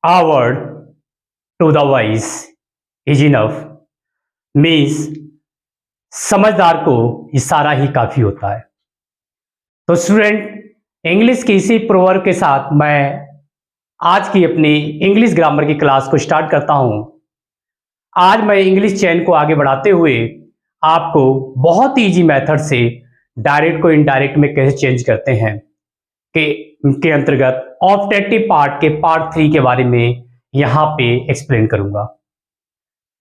A word to the wise is enough means समझदार को इशारा ही काफी होता है। तो स्टूडेंट, इंग्लिश की इसी प्रोवर्ब के साथ मैं आज की अपनी इंग्लिश ग्रामर की क्लास को स्टार्ट करता हूं। आज मैं इंग्लिश चेन को आगे बढ़ाते हुए आपको बहुत ही इजी मेथड से डायरेक्ट को इनडायरेक्ट में कैसे चेंज करते हैं के अंतर्गत ऑप्टेटिव पार्ट के पार्ट 3 के बारे में यहां पे एक्सप्लेन करूंगा।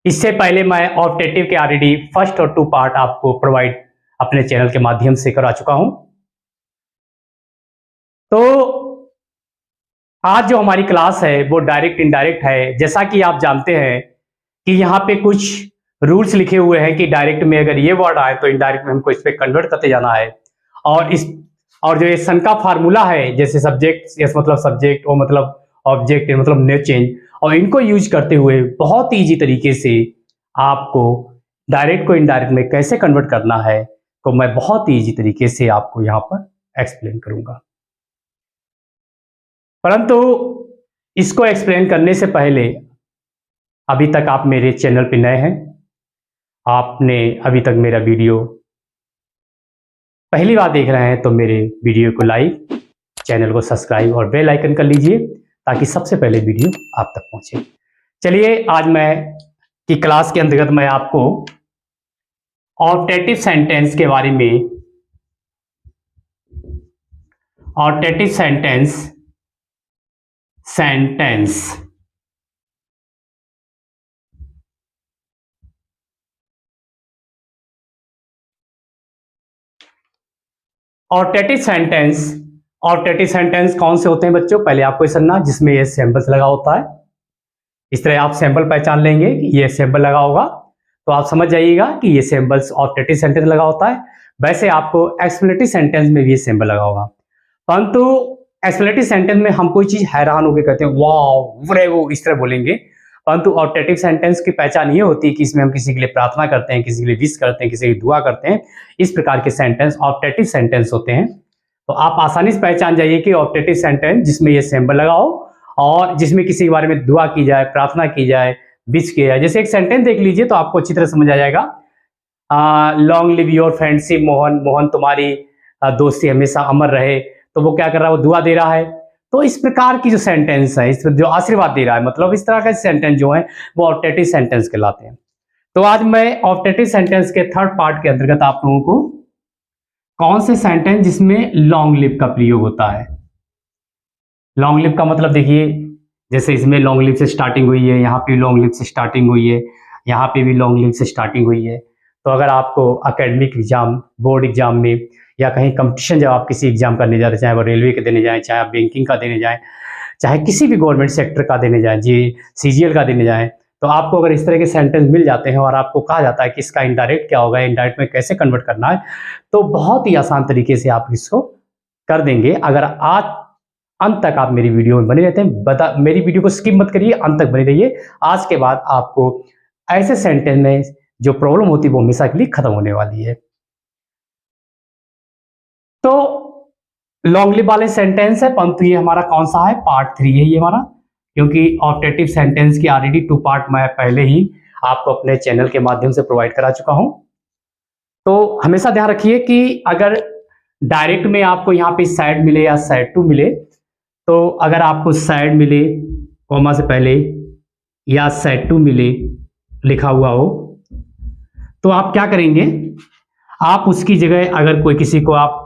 इससे पहले मैं ऑप्टेटिव के ऑलरेडी फर्स्ट और 2 पार्ट आपको प्रोवाइड अपने चैनल के माध्यम से करा चुका हूं। तो आज जो हमारी क्लास है वो डायरेक्ट इनडायरेक्ट है। जैसा कि आप जानते हैं कि यहाँ पे कुछ रूल्स लिखे हुए हैं कि डायरेक्ट में अगर ये वर्ड आए तो इनडायरेक्ट में हमको इस पे कन्वर्ट करते जाना है। और जो ये सन का फार्मूला है, जैसे सब्जेक्ट यस मतलब सब्जेक्ट, ओ मतलब ऑब्जेक्ट, मतलब नेम चेंज, और इनको यूज करते हुए बहुत इजी तरीके से आपको डायरेक्ट को इनडायरेक्ट में कैसे कन्वर्ट करना है तो मैं बहुत इजी तरीके से आपको यहाँ पर एक्सप्लेन करूंगा। परंतु इसको एक्सप्लेन करने से पहले, अभी तक आप मेरे चैनल पे नए हैं, आपने अभी तक मेरा वीडियो पहली बार देख रहे हैं तो मेरे वीडियो को लाइक, चैनल को सब्सक्राइब और बेल आइकन कर लीजिए ताकि सबसे पहले वीडियो आप तक पहुंचे। चलिए, आज मैं की क्लास के अंतर्गत मैं आपको ऑप्टेटिव सेंटेंस के बारे में, ऑप्टेटिव सेंटेंस ऑप्टेटिव सेंटेंस कौन से होते हैं बच्चों? पहले आपको समझना, जिसमें ये सिंबल्स लगा होता है। इस तरह आप सिंबल पहचान लेंगे कि ये सिंबल लगा होगा तो आप समझ जाइएगा कि ये सिंबल्स ऑप्टेटिव सेंटेंस लगा होता है। वैसे आपको एक्सप्लेनेटरी सेंटेंस में भी ये सिंबल लगा होगा, परंतु एक्सप्लेनेटरी सेंटेंस में हम कोई चीज हैरान होकर कहते हैं वाह वो इस तरह बोलेंगे, परंतु ऑप्टेटिव सेंटेंस की पहचान ये होती है कि इसमें हम किसी के लिए प्रार्थना करते हैं, किसी के लिए विश करते हैं, किसी की दुआ करते हैं। इस प्रकार के सेंटेंस ऑप्टेटिव सेंटेंस होते हैं। तो आप आसानी से पहचान जाइए कि ऑप्टेटिव सेंटेंस जिसमें ये सिंबल लगा हो और जिसमें किसी के बारे में दुआ की जाए, प्रार्थना की जाए, विश किया जाए। जैसे एक सेंटेंस देख लीजिए तो आपको अच्छी तरह समझ आ जाएगा। Long live your friendship Mohan, Mohan तुम्हारी दोस्ती हमेशा अमर रहे। तो वो क्या कर रहा है? वो दुआ दे रहा है। तो इस प्रकार की जो सेंटेंस है, इसमें जो आशीर्वाद दे रहा है, मतलब इस तरह का सेंटेंस जो है वो ऑप्टेटिव सेंटेंस कहलाते हैं। तो आज मैं ऑप्टेटिव सेंटेंस के 3rd पार्ट के अंतर्गत आप लोगों को कौन से सेंटेंस जिसमें लॉन्ग लिव का प्रयोग होता है। लॉन्ग लिव का मतलब देखिए, जैसे इसमें लॉन्ग लिव से स्टार्टिंग हुई है, यहाँ पे लॉन्ग लिव से स्टार्टिंग हुई है, यहाँ पे भी लॉन्ग लिव से स्टार्टिंग हुई है। तो अगर आपको एकेडमिक एग्जाम, बोर्ड एग्जाम में या कहीं कंपटीशन जब आप किसी एग्जाम करने जाते हैं, चाहे वो रेलवे के देने जाएं, चाहे आप बैंकिंग का देने जाएं, चाहे किसी भी गवर्नमेंट सेक्टर का देने जाएं, जी CGL का देने जाएं, तो आपको अगर इस तरह के सेंटेंस मिल जाते हैं और आपको कहा जाता है कि इसका इनडायरेक्ट क्या होगा, इनडायरेक्ट में कैसे कन्वर्ट करना है, तो बहुत ही आसान तरीके से आप इसको कर देंगे अगर आज अंत तक आप मेरी वीडियो में बने रहते हैं। मेरी वीडियो को स्किप मत करिए, अंत तक बने रहिए। आज के बाद आपको ऐसे सेंटेंस में जो प्रॉब्लम होती है वो हमेशा के लिए खत्म होने वाली है। तो लॉन्ग लिव वाले सेंटेंस है, परंतु ये हमारा कौन सा है? पार्ट 3 है ये हमारा, क्योंकि ऑप्टेटिव सेंटेंस की ऑलरेडी 2 पार्ट मैं पहले ही आपको अपने चैनल के माध्यम से प्रोवाइड करा चुका हूं। तो हमेशा ध्यान रखिए कि अगर डायरेक्ट में आपको यहाँ पे साइड मिले या साइड टू मिले, तो अगर आपको साइड मिले कॉमा से पहले या साइड टू मिले लिखा हुआ हो तो आप क्या करेंगे? आप उसकी जगह अगर कोई किसी को आप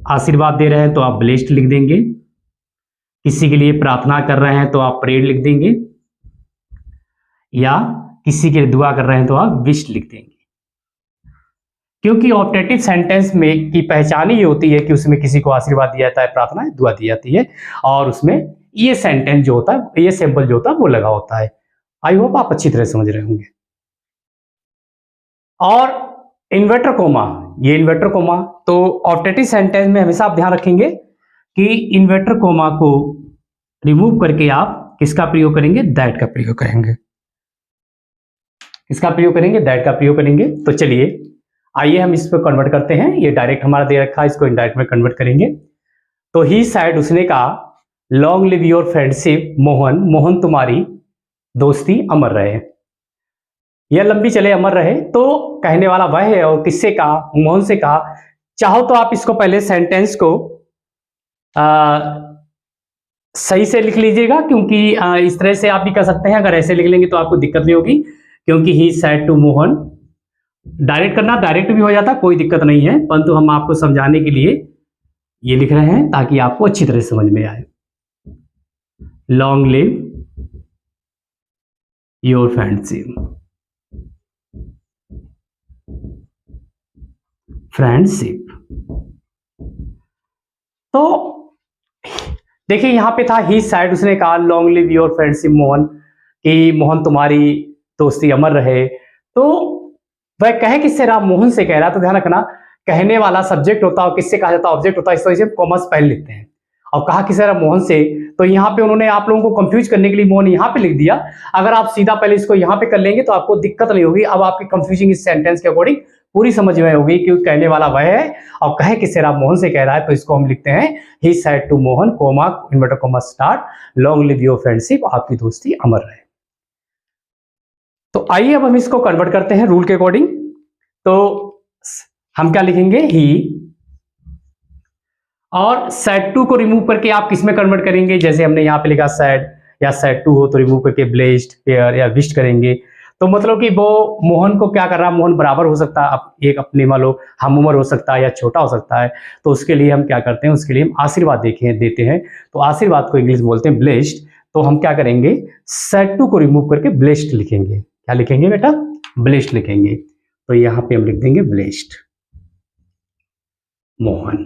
आशीर्वाद दे रहे हैं तो आप ब्लेस्ड लिख देंगे, किसी के लिए प्रार्थना कर रहे हैं तो आप प्रेयर लिख देंगे, या किसी के लिए दुआ कर रहे हैं तो आप विश लिख देंगे। क्योंकि ऑप्टेटिव सेंटेंस में की पहचान ही होती है कि उसमें किसी को आशीर्वाद दिया जाता है, प्रार्थना दुआ दी जाती है, और उसमें ये सेंटेंस जो होता है, ये सिंबल जो होता है वो लगा होता है। आई होप आप अच्छी तरह समझ रहे होंगे। और इन्वर्टर कोमा, ये इन्वर्टर कोमा, तो ऑप्टेटिव सेंटेंस में हमेशा आप ध्यान रखेंगे कि इन्वर्टर कोमा को रिमूव करके आप किसका प्रयोग करेंगे? दैट का प्रयोग करेंगे। इसका प्रयोग करेंगे, दैट का प्रयोग करेंगे। तो चलिए आइए हम इस पर कन्वर्ट करते हैं। ये डायरेक्ट हमारा दे रखा है, इसको इनडायरेक्ट में कन्वर्ट करेंगे। तो ही साइड, उसने कहा, long live your friendship Mohan, Mohan तुम्हारी दोस्ती अमर रहे। यह लंबी चले अमर रहे, तो कहने वाला वह है और किससे कहा, मोहन से कहा। चाहो तो आप इसको पहले सेंटेंस को सही से लिख लीजिएगा, क्योंकि इस तरह से आप भी कर सकते हैं। अगर ऐसे लिख लेंगे तो आपको दिक्कत नहीं होगी, क्योंकि he said to Mohan, direct करना डायरेक्ट भी हो जाता, कोई दिक्कत नहीं है, परंतु हम आपको समझाने के लिए ये लिख रहे हैं ताकि आपको अच्छी तरह समझ में आए। Long live your friendship, friendship. तो देखिए यहां पे था ही साइड, उसने कहा long live your friendship Mohan, कि मोहन तुम्हारी दोस्ती अमर रहे। तो वह कहे किससे रहा, मोहन से कह रहा। तो ध्यान रखना, कहने वाला सब्जेक्ट होता है और किससे कहा जाता है, ऑब्जेक्ट होता है। इस वजह से कॉमर्स पहले लिखते हैं। और कहा किससे रहा, मोहन से। तो यहाँ पे उन्होंने आप लोगों को कंफ्यूज करने के लिए मोहन यहाँ पे लिख दिया। अगर आप सीधा पहले इसको यहाँ पे कर लेंगे तो आपको दिक्कत नहीं होगी। अब आपकी कंफ्यूजिंग इस सेंटेंस के अकॉर्डिंग पूरी समझ में होगी, क्योंकि कहने वाला वह है और कहे किससे रहा, मोहन से कह रहा है। तो इसको हम लिखते हैं he said to Mohan, comma inverted comma start, long live your friendship, आपकी दोस्ती अमर रहे। तो आइए अब हम इसको कन्वर्ट करते हैं रूल के अकॉर्डिंग। तो हम क्या लिखेंगे, ही, और सेड टू को रिमूव करके आप किस में कन्वर्ट करेंगे, जैसे हमने यहाँ पे लिखा सेड, या सेड टू हो तो रिमूव करके ब्लेस्ड, फेयर या विश्ड करेंगे। तो मतलब कि वो मोहन को क्या कर रहा है, मोहन बराबर हो सकता है, एक अपने मान लो हम उम्र हो सकता है या छोटा हो सकता है। तो उसके लिए हम क्या करते हैं, उसके लिए हम आशीर्वाद देते हैं। तो आशीर्वाद को इंग्लिश बोलते हैं ब्लेस्ड। तो हम क्या करेंगे, सेड टू को रिमूव करके ब्लेस्ड लिखेंगे। क्या लिखेंगे बेटा, ब्लेस्ड लिखेंगे। तो यहाँ पे हम लिख देंगे ब्लेस्ड मोहन।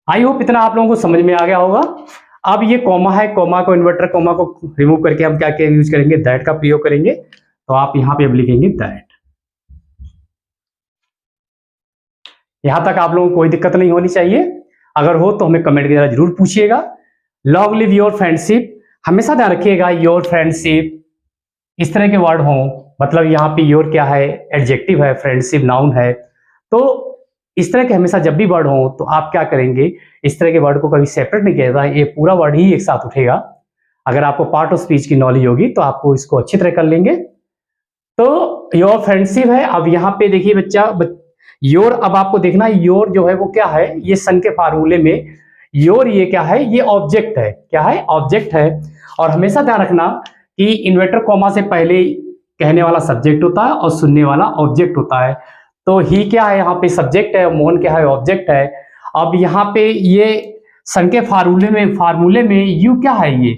आई होप इतना आप लोगों को समझ में आ गया होगा। अब ये कॉमा है, कॉमा को इन्वर्टर कॉमा को रिमूव करके हम क्या क्या यूज करेंगे, दैट का प्रयोग करेंगे। तो आप यहां पे अब लिखेंगे दैट। यहां तक आप लोगों को कोई दिक्कत नहीं होनी चाहिए। अगर हो तो हमें कमेंट के द्वारा जरूर पूछिएगा। लॉन्ग लिव योर फ्रेंडशिप, हमेशा ध्यान रखिएगा योर फ्रेंडशिप इस तरह के वर्ड हों, मतलब यहाँ पे योर क्या है, एडजेक्टिव है, फ्रेंडशिप नाउन है। तो इस तरह के हमेशा जब भी वर्ड हो तो आप क्या करेंगे, इस तरह के वर्ड को कभी सेपरेट नहीं किया जाता, ये पूरा वर्ड ही एक साथ उठेगा। अगर आपको पार्ट ऑफ स्पीच की नॉलेज होगी तो आपको इसको अच्छी तरह कर लेंगे। तो योर फ्रेंडशिप है। अब यहाँ पे देखिए बच्चा, योर, अब आपको देखना है योर जो है वो क्या है, ये सन के फार्मूले में योर ये क्या है, ये ऑब्जेक्ट है। क्या है, ऑब्जेक्ट है। और हमेशा ध्यान रखना कि इन्वर्टर कॉमा से पहले कहने वाला सब्जेक्ट होता है और सुनने वाला ऑब्जेक्ट होता है। तो ही क्या है, यहाँ पे सब्जेक्ट है, मोहन क्या है, ऑब्जेक्ट है। अब यहाँ पे ये सन के फार्मूले में यू क्या है, ये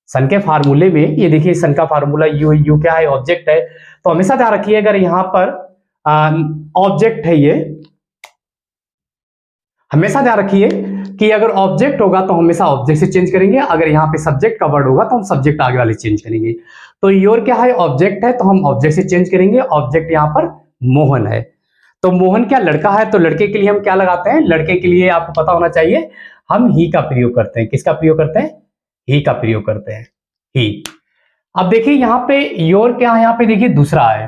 सन के फार्मूले में ये देखिए सन का फार्मूला यू, यू क्या है, ऑब्जेक्ट है। तो हमेशा ध्यान रखिए अगर यहाँ पर ऑब्जेक्ट है, ये हमेशा ध्यान रखिए कि अगर ऑब्जेक्ट होगा तो हमेशा ऑब्जेक्ट से चेंज करेंगे, अगर यहाँ पे सब्जेक्ट का वर्ड होगा तो हम सब्जेक्ट आगे वाले चेंज करेंगे। तो योर क्या है, ऑब्जेक्ट है, तो हम ऑब्जेक्ट से चेंज करेंगे। ऑब्जेक्ट यहाँ पर मोहन है। तो मोहन क्या लड़का है, तो लड़के के लिए हम क्या लगाते हैं, लड़के के लिए आपको पता होना चाहिए हम ही का प्रयोग करते हैं। किसका प्रयोग करते हैं, ही का प्रयोग करते हैं, ही। अब देखिए यहाँ पे योर क्या है, यहाँ पे देखिए दूसरा है।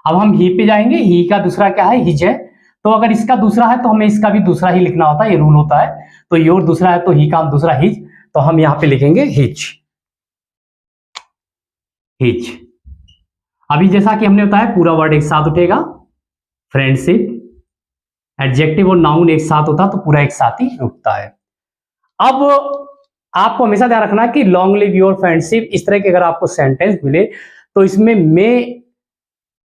अब हम ही पे जाएंगे, ही का दूसरा क्या है, हिज है। तो अगर इसका दूसरा है तो हमें इसका भी दूसरा ही लिखना होता है, ये रूल होता है। तो योर दूसरा है तो ही का हम दूसरा हिज, तो हम यहाँ पे लिखेंगे हिज, हिज। अभी जैसा कि हमने बताया पूरा वर्ड एक साथ उठेगा, फ्रेंडशिप, एडजेक्टिव और नाउन एक साथ होता तो पूरा एक साथ ही उठता है। अब आपको हमेशा ध्यान रखना कि लॉन्ग लिव योर फ्रेंडशिप इस तरह के अगर आपको सेंटेंस मिले तो इसमें में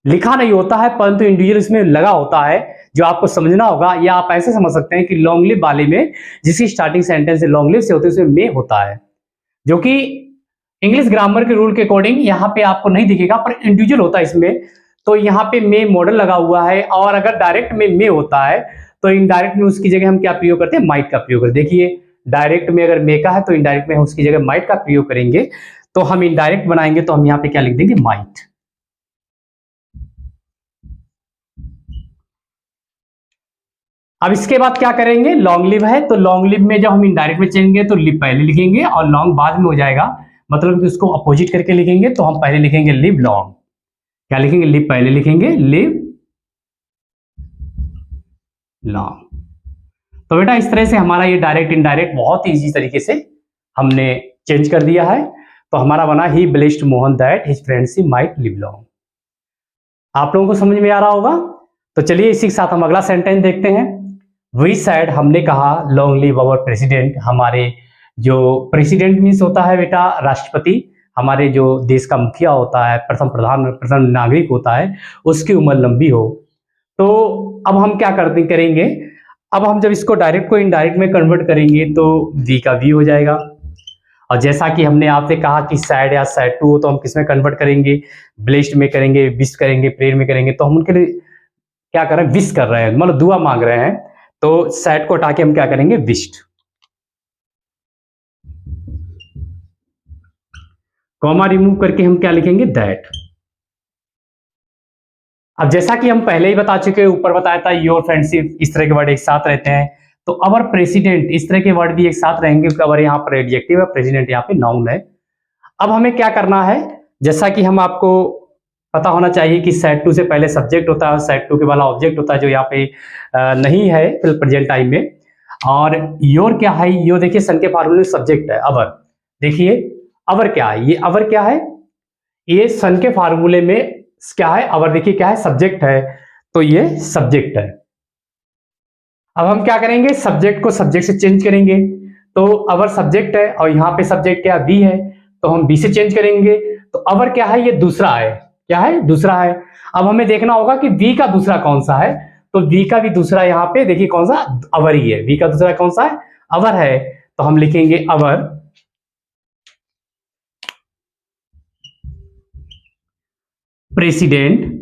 लिखा नहीं होता है, परंतु इंडिविजुअल इसमें लगा होता है, जो आपको समझना होगा। या आप ऐसे समझ सकते हैं कि लॉन्ग लिव वाले में जिसकी स्टार्टिंग सेंटेंस से लॉन्ग लिव से होती है उसमें में होता है, जो कि इंग्लिश ग्रामर के रूल के अकॉर्डिंग यहाँ पे आपको नहीं दिखेगा, पर इंडिविजुअल होता है इसमें। तो यहाँ पे में मॉडल लगा हुआ है, और अगर डायरेक्ट में होता है तो इनडायरेक्ट में उसकी जगह हम क्या प्रयोग करते हैं, माइट का प्रयोग करते हैं। देखिए डायरेक्ट में अगर मे का है तो इनडायरेक्ट में हम उसकी जगह माइट का प्रयोग करेंगे। तो हम इनडायरेक्ट बनाएंगे तो हम यहाँ पे क्या लिख देंगे, माइट। अब इसके बाद क्या करेंगे, लॉन्ग लिव है तो लॉन्ग लिव में जब हम इनडायरेक्ट में चलेंगे तो लिव पहले लिखेंगे और लॉन्ग बाद में हो जाएगा, मतलब कि उसको अपोजिट करके लिखेंगे। तो हम पहले लिखेंगे लिव लॉन्ग। क्या लिखेंगे, लिव पहले लिखेंगे, लिव लॉन्ग। तो बेटा इस तरह से हमारा ये डायरेक्ट इनडायरेक्ट बहुत ईजी तरीके से हमने चेंज कर दिया है। तो हमारा बना ही blessed Mohan that his friendship might live long. आप लोगों को समझ में आ रहा होगा। तो चलिए इसी के साथ हम अगला सेंटेंस देखते हैं। वी सैड, हमने कहा लॉन्ग लिव अवर प्रेसिडेंट, हमारे जो प्रेसिडेंट मीन्स होता है बेटा राष्ट्रपति, हमारे जो देश का मुखिया होता है, प्रथम नागरिक होता है, उसकी उम्र लंबी हो। तो अब हम क्या करेंगे, अब हम जब इसको डायरेक्ट को इनडायरेक्ट में कन्वर्ट करेंगे तो वी का वी हो जाएगा। और जैसा कि हमने आपसे कहा कि सैड या सैड टू हो तो हम किस में कन्वर्ट करेंगे, ब्लेस्ड में करेंगे, विश करेंगे, प्रेयर में करेंगे। तो हम उनके लिए क्या कर रहे हैं, विश कर रहे हैं, मतलब दुआ मांग रहे हैं। तो सैड को हटा के हम क्या करेंगे, विश्ड। कॉमा रिमूव करके हम क्या लिखेंगे, दैट। अब जैसा कि हम पहले ही बता चुके, ऊपर बताया था योर फ्रेंडशिप, इस तरह के वर्ड एक साथ रहते हैं। तो अवर प्रेसिडेंट, इस तरह के वर्ड भी एक साथ रहेंगे, अवर यहाँ पर एडजेक्टिव है, प्रेसिडेंट यहाँ पे नाउन है। अब हमें क्या करना है, जैसा कि हम आपको पता होना चाहिए कि सेट टू से पहले सब्जेक्ट होता है, सेट टू के वाला ऑब्जेक्ट होता है, जो यहाँ पे नहीं है प्रेजेंट टाइम में। और योर क्या है, यो देखिए सन के फार्मूले में सब्जेक्ट है अवर। देखिए अवर क्या है, ये अवर क्या है, ये सन के फार्मूले में क्या है, अवर देखिए क्या है, सब्जेक्ट है। तो ये सब्जेक्ट है। अब हम क्या करेंगे, सब्जेक्ट को सब्जेक्ट से चेंज करेंगे। तो अवर सब्जेक्ट है और यहाँ पे सब्जेक्ट क्या बी है, तो हम बी से चेंज करेंगे। तो अवर क्या है, ये दूसरा है, क्या है, दूसरा है। अब हमें देखना होगा कि बी का दूसरा कौन सा है। तो बी का भी दूसरा यहाँ पे देखिए कौन सा, अवर ही है। बी का दूसरा कौन सा है, अवर है। तो हम लिखेंगे अवर प्रेसिडेंट।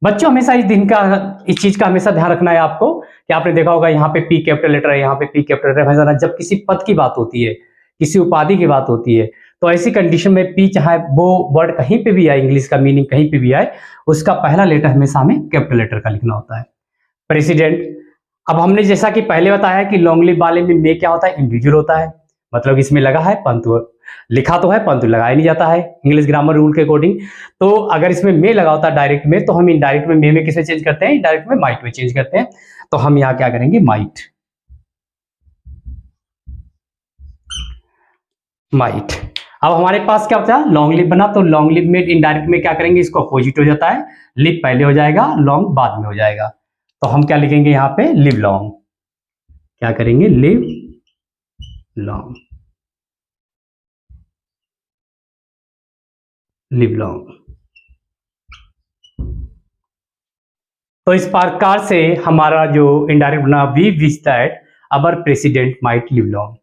बच्चों हमेशा इस चीज का हमेशा ध्यान रखना है आपको कि आपने देखा होगा यहाँ पे पी कैपिटल लेटर है, यहाँ पे पी कैपिटल लेटर है। जब किसी पद की बात होती है, किसी उपाधि की बात होती है, तो ऐसी कंडीशन में पी चाहे वो वर्ड कहीं पे भी आए, इंग्लिश का मीनिंग कहीं पे भी आए, उसका पहला लेटर हमेशा हमें कैपिटल लेटर का लिखना होता है, प्रेसिडेंट। अब हमने जैसा कि पहले बताया कि लॉन्ग लिव वाले में क्या होता है, इंडिविजुअल होता है, मतलब इसमें लगा है परंतु, लिखा तो है परंतु लगाया नहीं जाता है इंग्लिश ग्रामर रूल के अकॉर्डिंग। तो अगर इसमें मे लगा होता है डायरेक्ट में, तो हम इनडायरेक्ट में मे में किसे चेंज करते हैं, इनडायरेक्ट में माइट में चेंज करते हैं। तो हम यहाँ क्या करेंगे, माइट, माइट। अब हमारे पास क्या होता है, लॉन्ग लिव बना। तो लॉन्ग लिव में इनडायरेक्ट में क्या करेंगे, इसको अपोजिट हो जाता है, लिव पहले हो जाएगा, लॉन्ग बाद में हो जाएगा। तो हम क्या लिखेंगे यहाँ पे, लिव लॉन्ग। क्या करेंगे, लिव लॉन्ग, लिव लॉन्ग। तो इस प्रकार से हमारा जो इनडायरेक्ट बना, we wish that our president might live long.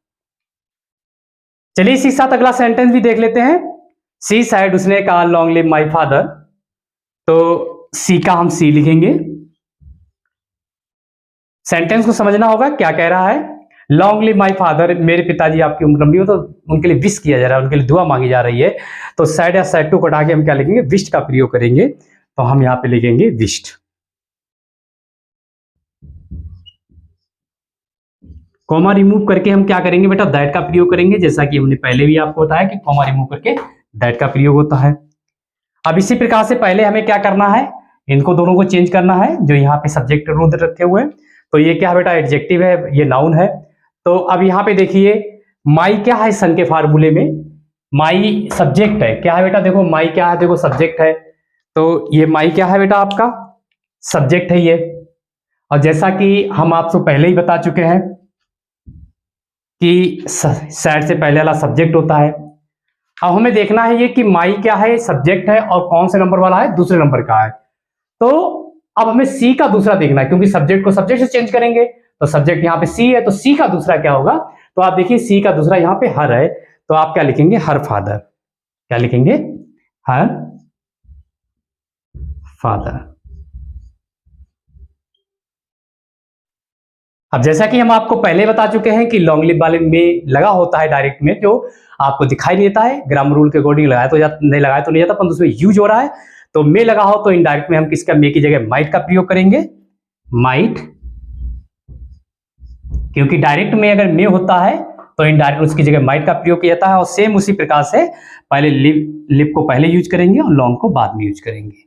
चलिए इसी साथ अगला सेंटेंस भी देख लेते हैं। सी सैड, उसने कहा लॉन्ग लिव माई फादर। तो सी का हम सी लिखेंगे। सेंटेंस को समझना होगा क्या कह रहा है, लॉन्ग लिव माई फादर, मेरे पिताजी आपकी उम्र लंबी हो। तो उनके लिए विश किया जा रहा है, उनके लिए दुआ मांगी जा रही है। तो सैड या सैड टू को हटा के हम क्या लिखेंगे, विश्ड का प्रयोग करेंगे। तो हम यहाँ पे लिखेंगे विश्ड। कॉमा रिमूव करके हम क्या करेंगे बेटा, दैट का प्रयोग करेंगे, जैसा कि हमने पहले भी आपको बताया कि कॉमा रिमूव करके दैट का प्रयोग होता है। अब इसी प्रकार से पहले हमें क्या करना है, इनको दोनों को चेंज करना है, जो यहाँ पे सब्जेक्ट रूल रखे हुए हैं। तो ये क्या है बेटा, एडजेक्टिव है, ये नाउन है। तो अब यहाँ पे देखिए माई क्या है, सन के फार्मूले में माई सब्जेक्ट है। क्या है बेटा, देखो माई क्या है, देखो सब्जेक्ट है। तो ये माई क्या है बेटा, आपका सब्जेक्ट है ये। और जैसा कि हम आपको पहले ही बता चुके हैं कि सैड से पहले वाला सब्जेक्ट होता है। अब हमें देखना है ये कि माई क्या है, सब्जेक्ट है, और कौन से नंबर वाला है, दूसरे नंबर का है। तो अब हमें सी का दूसरा देखना है, क्योंकि सब्जेक्ट को सब्जेक्ट से चेंज करेंगे। तो सब्जेक्ट यहाँ पे सी है, तो सी का दूसरा क्या होगा। तो आप देखिए सी का दूसरा यहाँ पे हर है। तो आप क्या लिखेंगे, हर फादर। क्या लिखेंगे, हर फादर। अब जैसा कि हम आपको पहले बता चुके हैं कि लॉन्ग लिव वाले में लगा होता है डायरेक्ट में, जो आपको दिखाई नहीं देता है, ग्रामर रूल के अकॉर्डिंग लगाया तो नहीं लगाया तो नहीं जाता, पर उसमें यूज हो रहा है। तो मे लगा हो तो इनडायरेक्ट में हम किसका, मे की जगह माइट का प्रयोग करेंगे, माइट। क्योंकि डायरेक्ट में अगर मे होता है तो इनडायरेक्ट उसकी जगह माइट का प्रयोग किया जाता है। और सेम उसी प्रकार से पहले लिव को पहले यूज करेंगे और लॉन्ग को बाद में यूज करेंगे।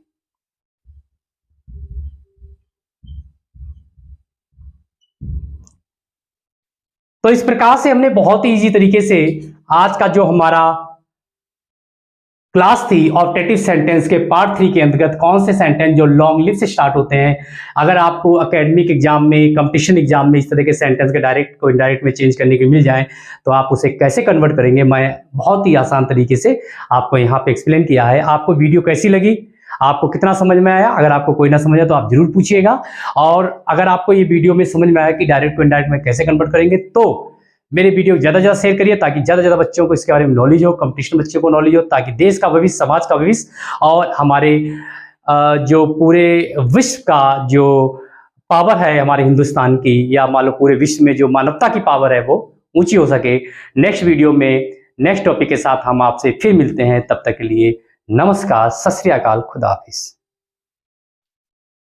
तो इस प्रकार से हमने बहुत ही इजी तरीके से आज का जो हमारा क्लास थी ऑप्टेटिव सेंटेंस के पार्ट 3 के अंतर्गत कौन से सेंटेंस जो लॉन्ग लिव से स्टार्ट होते हैं, अगर आपको एकेडमिक एग्जाम में, कंपटीशन एग्जाम में इस तरह के सेंटेंस के डायरेक्ट को इनडायरेक्ट में चेंज करने के मिल जाए तो आप उसे कैसे कन्वर्ट करेंगे, मैं बहुत ही आसान तरीके से आपको यहाँ पे एक्सप्लेन किया है। आपको वीडियो कैसी लगी, आपको कितना समझ में आया? अगर आपको कोई ना समझ आया तो आप जरूर पूछिएगा, और अगर आपको ये वीडियो में समझ में आया कि डायरेक्ट को इनडायरेक्ट में कैसे कन्वर्ट करेंगे तो मेरे वीडियो ज़्यादा से ज़्यादा शेयर करिए ताकि ज़्यादा से ज़्यादा बच्चों को इसके बारे में नॉलेज हो, कंपटीशन बच्चों को नॉलेज हो, ताकि देश का भविष्य, समाज का भविष्य और हमारे जो पूरे विश्व का जो पावर है हमारे हिंदुस्तान की, या मान लो पूरे विश्व में जो मानवता की पावर है वो ऊंची हो सके। नेक्स्ट वीडियो में नेक्स्ट टॉपिक के साथ हम आपसे फिर मिलते हैं। तब तक के लिए नमस्कार, सत श्री अकाल, खुदा हाफिज।